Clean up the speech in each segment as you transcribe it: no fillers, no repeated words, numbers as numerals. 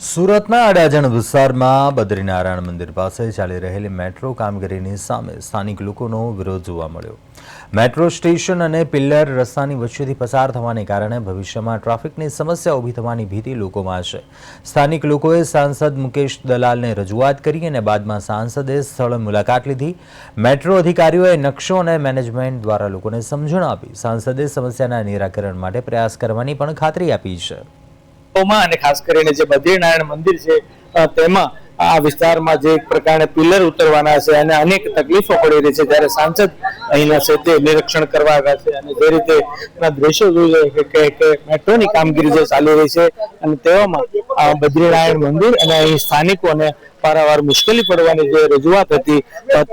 સુરતના અડાજણ વિસ્તારમાં બદ્રીનારાયણ મંદિર પાસે ચાલી રહેલી મેટ્રો કામગીરીની સામે સ્થાનિક લોકોનો વિરોધ જોવા મળ્યો। મેટ્રો સ્ટેશન અને પિલ્લર રસ્તાની વચ્ચેથી પસાર થવાને કારણે ભવિષ્યમાં ટ્રાફિકની સમસ્યા ઊભી થવાની ભીતિ લોકોમાં છે। સ્થાનિક લોકોએ સાંસદ મુકેશ દલાલને રજૂઆત કરી અને બાદમાં સાંસદે સ્થળ મુલાકાત લીધી। મેટ્રો અધિકારીઓએ નકશો અને મેનેજમેન્ટ દ્વારા લોકોને સમજણ આપી। સાંસદે સમસ્યાના નિરાકરણ માટે પ્રયાસ કરવાની પણ ખાતરી આપી છે। અને ખાસ કરીને જે બદ્રીનારાયણ મંદિર છે તેમાં આ વિસ્તારમાં જે પ્રકારે પિલર ઉતરવાના છે અને અનેક તકલીફો પડી રહી છે, ત્યારે સાંસદ અહીંના ક્ષેત્રે નિરીક્ષણ કરવા આવ્યા છે અને જે રીતે દ્રશ્યો જોઈ કે મેટ્રોની કામગીરી જે ચાલી રહી છે અને તેવામાં બદ્રીનારાયણ મંદિર અને અહીં સ્થાનિકોને પારાવાર મુશ્કેલી પડવાની જે રજૂઆત હતી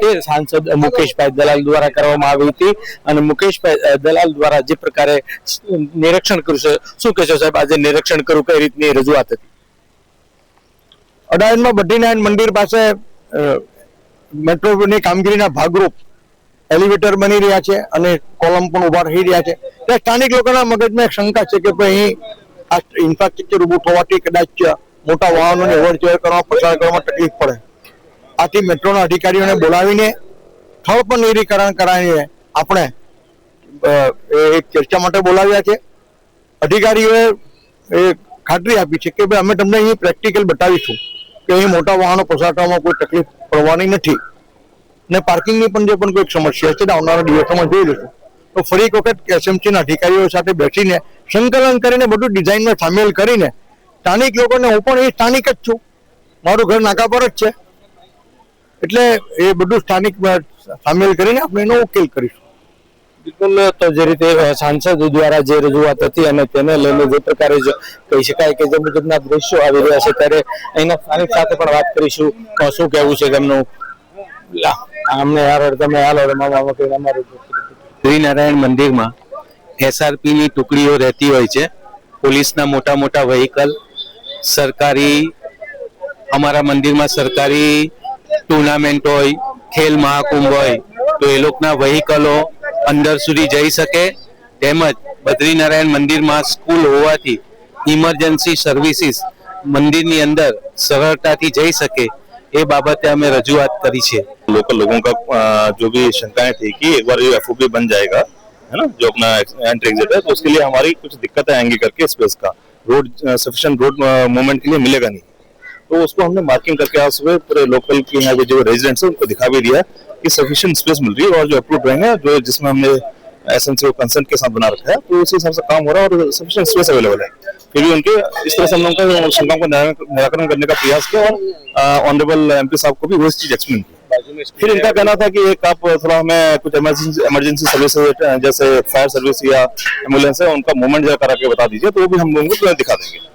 તે સાંસદ મુકેશભાઈ દલાલ દ્વારા કરવામાં આવી હતી અને મુકેશભાઈ દલાલ દ્વારા જે પ્રકારે નિરીક્ષણ કર્યું છે, શું કહેશો સાહેબ? આજે નિરીક્ષણ કર્યું, કઈ રીતની રજૂઆત હતી? અડાજણમાં બદ્રીનારાયણ મંદિર પાસે મેટ્રોની કામગીરીના ભાગરૂપ એલિવેટર બની રહ્યા છે અને કોલમ પણ ઉભા રહી રહ્યા છે। ત્યાં સ્થાનિક લોકોના મગજમાં એક શંકા છે કે ભાઈ અહીં આ ઇન્ફ્રાસ્ટ્રક્ચર ઊભું થવાથી કદાચ મોટા વાહનોને અવર જવર કરવામાં પસાર કરવામાં તકલીફ પડે। આથી મેટ્રોના અધિકારીઓને બોલાવીને સ્થળ પર નિરીકરણ કરાવીને આપણે એક ચર્ચા માટે બોલાવ્યા છે। અધિકારીઓએ ખાતરી આપી છે કે ભાઈ અમે તમને અહીં પ્રેક્ટિકલ બતાવીશું કે અહીં મોટા વાહનો પસાર થવામાં કોઈ તકલીફ પડવાની નથી ને પાર્કિંગની પણ જે પણ કોઈ સમસ્યા છે આવનારા દિવસોમાં જોઈ લઈશું। તો ફરી એક વખત એસએમસીના અધિકારીઓ સાથે બેસીને સંકલન કરીને બધું ડિઝાઇનમાં સામેલ કરીને સ્થાનિક લોકોને, હું પણ એ સ્થાનિક જ છું, મારું ઘર નાકા પર જ છે, એટલે એ બધું સ્થાનિક સામેલ કરીને આપણે એનો ઉકેલ કરીશું। બિલકુલ, તો જે રીતે સાંસદ દ્વારા જે રજૂઆત હતી અને તેને લઈને જે પ્રકારે કહી શકાય કે જે મુજબના દ્રશ્યો આવી રહ્યા છે, ત્યારે અહીંના સ્થાનિક સાથે પણ વાત કરીશું। શું કહેવું છે તેમનું? અમને તમે બદ્રીનારાયણ મંદિરમાં એસઆરપીની ટુકડીઓ રહેતી હોય છે, પોલીસના મોટા મોટા વ્હીકલ, સરકારી, અમારા મંદિરમાં સરકારી ટુર્નામેન્ટ હોય, ખેલ મહાકુંભ હોય તો એ લોકોના વ્હીકલો અંદર સુધી જઈ શકે। તેમજ બદ્રીનારાયણ મંદિરમાં સ્કૂલ હોવાથી ઇમરજન્સી સર્વિસીસ મંદિરની અંદર સરળતાથી જઈ શકે એ બાબતે અમે રજૂઆત કરી છે। लोकल लोगों का जो भी शंकाएं थी कि एक बार ये एफओबी बन जाएगा, है ना, जो अपना एंट्री एग्जिट है, तो उसके लिए हमारी कुछ दिक्कतें आएंगी करके स्पेस का रोड सफिशिएंट रोड मूवमेंट के लिए मिलेगा नहीं, तो उसको हमने मार्किंग करके आज सुबह पूरे लोकल के यहाँ के जो रेजिडेंट्स है उनको दिखा भी दिया कि सफिशिएंट स्पेस मिल रही है और जो अप्रूव ड्राइंग है जो जिसमें हमने एसएमसी को कंसेंट के साथ बना रखा है, तो उसी हिसाब से काम हो रहा है और सफिशिएंट स्पेस अवेलेबल है। फिर भी उनके इस तरह से हम लोगों का शंकाओं का निराकरण करने का प्रयास किया और ऑनरेबल एमपी साहब को भी वो चीज एक्सप्लेन की। फिर इनका कहना था कि एक आप थोड़ा हमें कुछ इमरजेंसी सर्विस जैसे फायर सर्विस या एम्बुलेंस है उनका मूवमेंट जरा करा के बता दीजिए, तो वो भी हम लोगों को दिखा देंगे।